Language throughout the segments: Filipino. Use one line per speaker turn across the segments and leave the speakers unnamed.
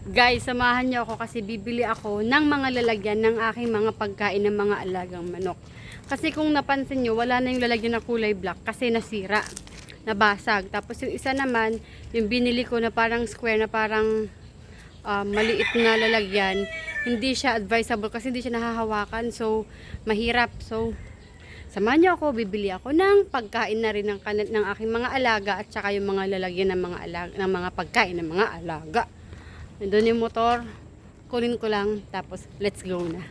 Guys, samahan niyo ako kasi bibili ako ng mga lalagyan ng aking mga pagkain ng mga alagang manok. Kasi kung napansin niyo, wala na yung lalagyan na kulay black kasi nasira, nabasag. Tapos yung isa naman, yung binili ko na parang square na parang maliit na lalagyan, hindi siya advisable kasi hindi siya nahahawakan. So, mahirap. So, samahan niyo ako, bibili ako ng pagkain na rin ng aking mga alaga at saka yung mga lalagyan ng mga alaga, ng mga pagkain ng mga alaga. Nandun yung motor, kunin ko lang, tapos let's go na.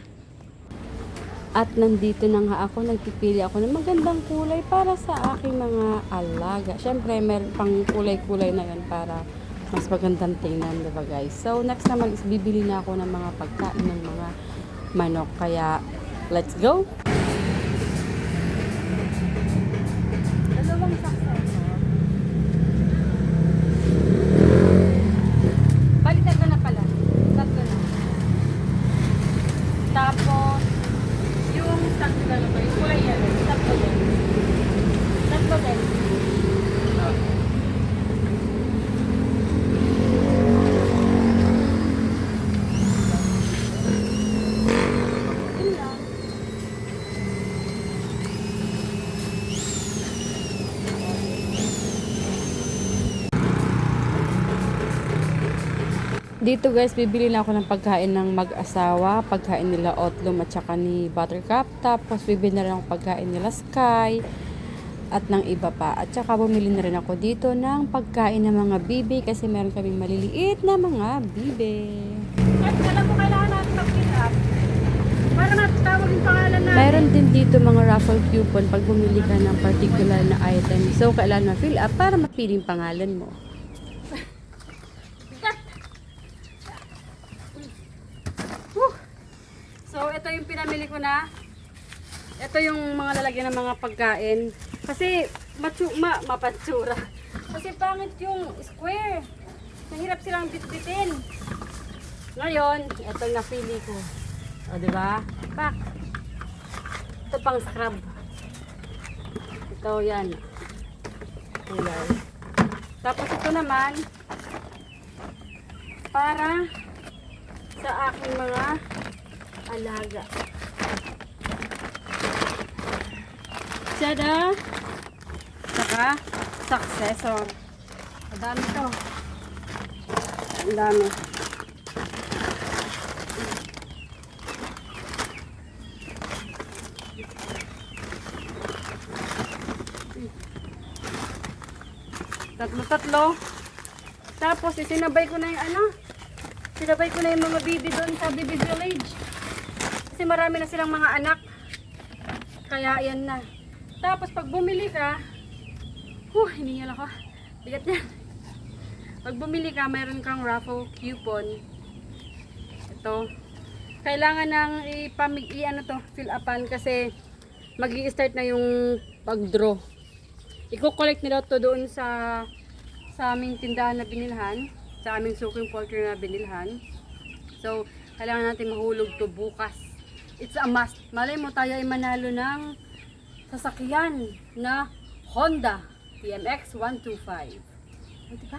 At nandito na nga ako, nagpipili ako ng magandang kulay para sa aking mga alaga. Syempre, meron pang kulay-kulay na yan para mas magandang tingnan, diba guys? So, next naman is bibili na ako ng mga pagkain ng mga manok. Kaya, let's go! Dalawang saksa. Baliktad ko na pala. Tatlo na. Tapos, yung tatlo na ba? Yung kulay yan. Tatlo din. Tatlo din. Yun lang. Dito guys, bibili na ako ng pagkain ng mag-asawa. Pagkain nila Otlum at saka ni Buttercup. Tapos bibili na rin ako pagkain nila Sky at ng iba pa. At saka bumili na rin ako dito ng pagkain ng mga bibi kasi meron kaming maliliit na mga bibi.
At alam mo, kailangan natin mag-fill up. Para natawag yung pangalan natin.
Meron din dito mga raffle coupon pag bumili ka ng particular na item. So, kailangan ma-fill up para mapili yung pangalan mo. So, ito yung pinamili ko na. Ito yung mga lalagyan ng mga pagkain. Kasi, mapatsura. Kasi pangit yung square. Nahirap silang bitbitin. Ngayon, ito yung napili ko. O, diba? Pak! Ito pang scrub. Ito, yan. Kulay. Tapos ito naman, para sa aking mga alaga. Tada! Saka, successor. Ang dami to. Ang dami. Tatlo. Tapos, isinabay ko na yung sinabay ko na yung mga bibi doon sa Bibi Village. Kasi marami na silang mga anak. Kaya, yan na. Tapos, pag bumili ka, hiningal ako. Bigat yan. Pag bumili ka, mayroon kang raffle coupon. Ito. Kailangan nang fill upan kasi magi-start na yung pag-draw. Iko-collect nila to doon sa aming tindahan na binilhan, sa aming suking poultry na binilhan. So, kailangan natin mahulog to bukas. It's a must. Malay mo tayo ay manalo ng sasakyan na Honda TMX 125. O, diba?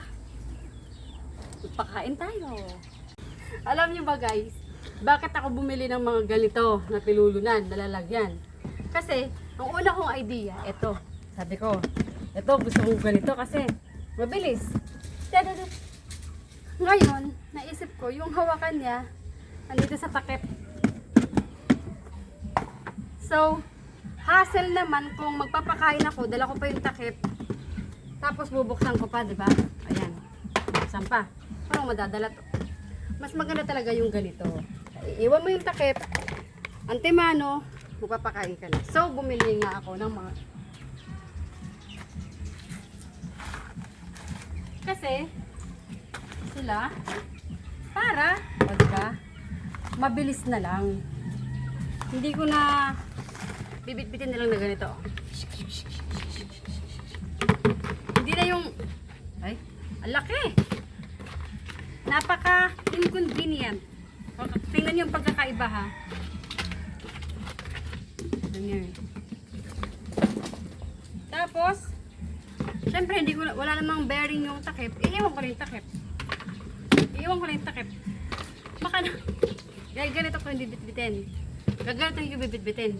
Magpakain tayo. Alam niyo ba guys, bakit ako bumili ng mga ganito na pilulunan, na lalagyan? Kasi, ang una kong idea, ito. Sabi ko, ito gusto kong ganito kasi mabilis. Ngayon, naisip ko, yung hawakan niya, andito sa takip. So, hassle naman kung magpapakain ako, dala ko pa yung takip, tapos bubuksan ko pa, diba? Ayan. Buksan pa. Parang madadala to. Mas maganda talaga yung ganito. Iwan mo yung takip, antemano, magpapakain ka na. So, bumili nga ako ng mga... Kasi, sila, para, o diba, mabilis na lang. Hindi ko na bibit-bitin na lang na ganito. Hindi na yung, ay, ang laki. Napaka-inconvenient. Tingnan yung pagkakaiba ha. Ganyan. Tapos, syempre, wala namang bearing yung takip. Iiwan ko rin yung takip. Iwan ko na yung takip. Baka na. Dahil ganito ko hindi bitbitin. Gaganito yung bibitbitin.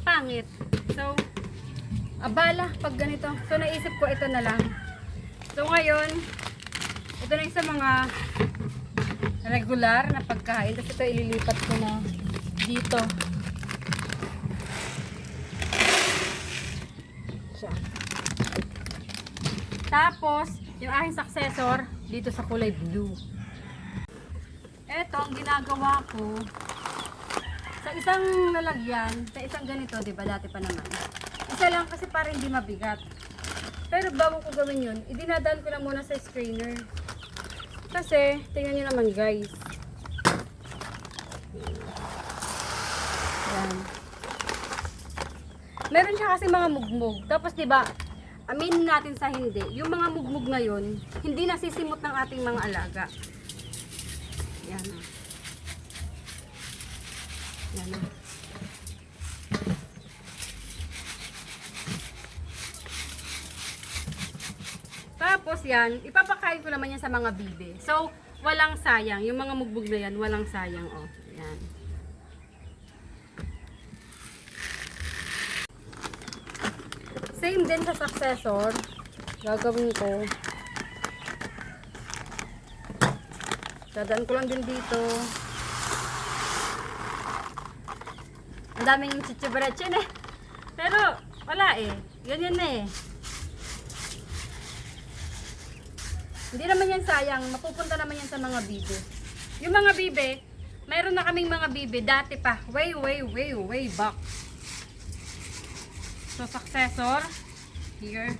Pangit. So, abala pag ganito. So, naisip ko ito na lang. So, ngayon, ito na yung sa mga regular na pagkain. Tapos ito ililipat ko na dito. Siya. Tapos, yung aking successor, dito sa kulay blue. Ito, ang ginagawa ko, sa isang lalagyan, sa isang ganito, diba, dati pa naman. Isa lang kasi para hindi mabigat. Pero bago ko gawin yun, idinadaan ko na muna sa strainer. Kasi, tingnan nyo naman guys. Yan. Meron siya kasi mga mugmug. Tapos diba, aminin natin sa hindi, yung mga mugmug na yun, hindi nasisimot ng ating mga alaga. Yan o. Yan o. Tapos yan, ipapakain ko naman yan sa mga bibe. So, walang sayang. Yung mga mugbog na yan, walang sayang o. Yan. Same din sa successor. Gagawin ko. Dadaan ko lang din dito. Ang daming chichibaretsin eh. Pero, wala eh. Ganyan na eh. Hindi naman yan sayang. Mapupunta naman yan sa mga bibe. Yung mga bibe, mayroon na kaming mga bibe dati pa. Way back. So, successor. Here.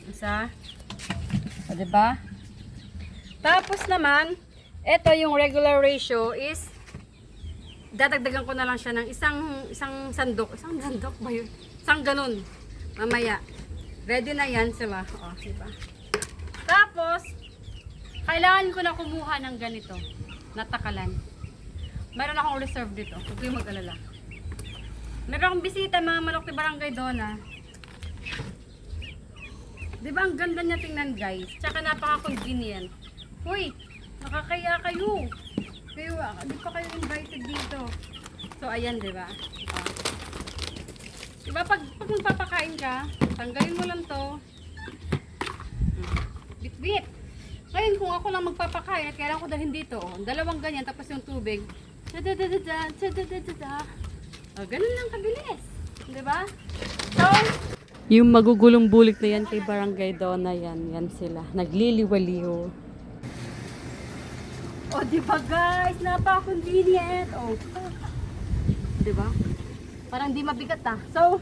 Isa. O, diba? Tapos naman, ito yung regular ratio is dadagdagan ko na lang siya ng isang sandok. Isang sandok ba yun? Isang ganun. Mamaya. Ready na yan sila. O, diba? Tapos, kailangan ko na kumuha ng ganito. Natakalan. Meron akong reserve dito. Huwag kayong mag-alala. Meron akong bisita, mga manok ni Barangay Donna. Diba ang ganda niya tingnan guys? Tsaka napaka-convenient. Hoy, nakakaya kayo. Kayo, di pa kayo invited dito. So, ayan, diba? Diba, pag magpapakain ka, tanggalin mo lang to. Bit-bit. Ngayon, kung ako lang magpapakain at kailangan ko dalhin dito, dalawang ganyan, tapos yung tubig, ganun lang kabilis. Diba? So, yung magugulong bulik na yan kay Barangay Donna, yan sila. Nagliliwaliw. O, diba guys? Napaka-convenient. O. Diba? Parang di mabigat ah. So,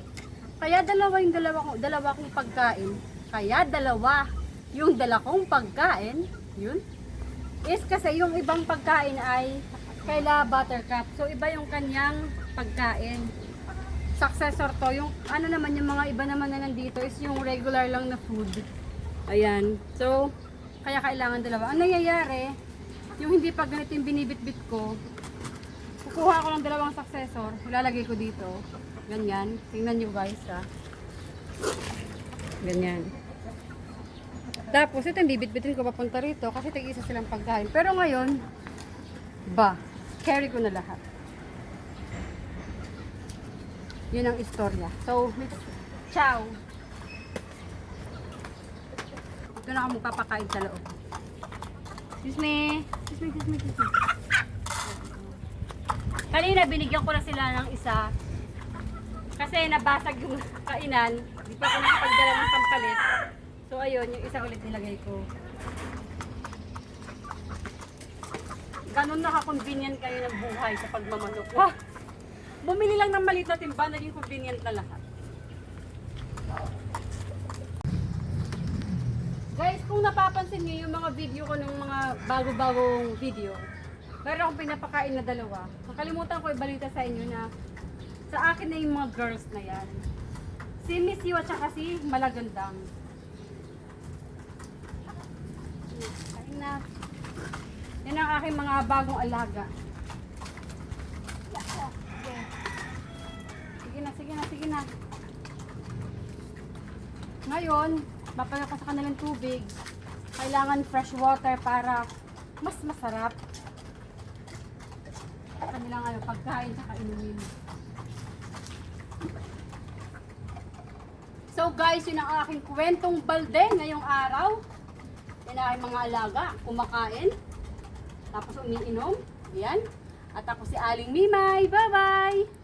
kaya dalawa kong pagkain. Kaya dalawa yung dala kong pagkain. Yun. Is kasi yung ibang pagkain ay kaila buttercup. So, iba yung kanyang pagkain. Successor to. Yung ano naman, yung mga iba naman na nandito is yung regular lang na food. Ayan. So, kaya kailangan dalawa. Ang nangyayari, yung hindi pa ganito yung binibitbit ko, kukuha ko ng dalawang successor, ilalagay ko dito. Ganyan. Tingnan nyo guys ha. Ganyan. Tapos ito yung bibitbitin ko papunta rito kasi tig-isa silang pagkain. Pero ngayon, carry ko na lahat. Yun ang istorya. So, ciao! Ito na ako magpapakain sa loob. Excuse me. Kanina binigyan ko na sila ng isa. Kasi nabasag yung kainan. Di pa ako nakapagdala ng pampalit. So ayun, yung isa ulit nilagay ko. Ganun naka-convenient kayo ng buhay sa pagmamanok. Wah! Bumili lang ng maliit na timba, naging convenient na lahat. Guys, kung napapansin niyo yung mga video ko ng mga bago-bagong video, meron akong pinapakain na dalawa. Nakalimutan ko ibalita sa inyo na sa akin na yung mga girls na yan. Si Miss Yu at saka si Malagandang. Kain na. Yan ang aking mga bagong alaga. Sige na. Ngayon, papayo ko sa kanilang tubig. Kailangan fresh water para mas masarap kanilang pagkain sa inumin. So guys, yun ang aking kwentong balde ngayong araw. Yan ang aking mga alaga, kumakain, tapos umiinom. Ayan. At ako si Aling Mimay. Bye-bye!